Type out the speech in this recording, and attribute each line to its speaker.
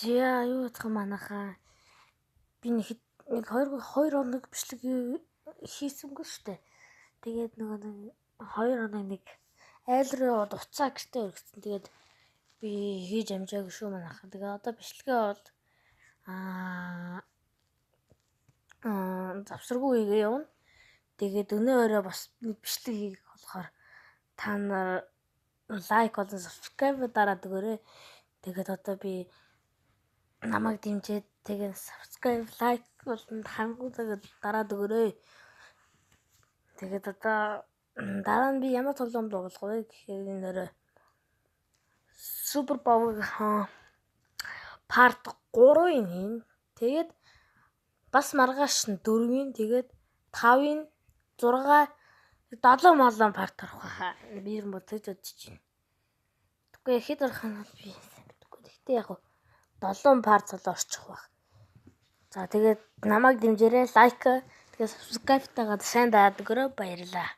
Speaker 1: Зя юу гэх юм манайхаа би нэг 2 хоног бичлэг хийсэнгүй штэ. Тэгээд нөгөө 2 хоног нэг айл руу яваад уцаа гэртээ өргөцсөн. Тэгээд би хийж амжаагүй шүү манайхаа. Тэгээд одоо бичлэгээ бол завсаргүй хийгээ явна. Тэгээд өнөө өрөө бас бичлэг хийх болохоор та нар лайк болон subscribe дараад өгөөрэй. Тэгээд одоо би намайг дэмжиж тэгээд subscribe лайк болон хангалттай дараад өгөөрэй. Тэгээд одоо дараа нь би ямар тоглоом тоглох вэ гэхээр энэ өрөө Super Power part 3-ын хийн. Тэгээд бас маргааш нь 4-ийн тэгээд 5-ийн 6 7 молон part орох хаа. Би юм бодож байна. Тэгвэл хэд орох нь би мэдгүй. Гэхдээ яг 7 part л орчих баг. За тэгээд намайг дэмжээрэй, лайк, тэгээд subscribe тагаад сайн даад өгөөрэй, баярлалаа.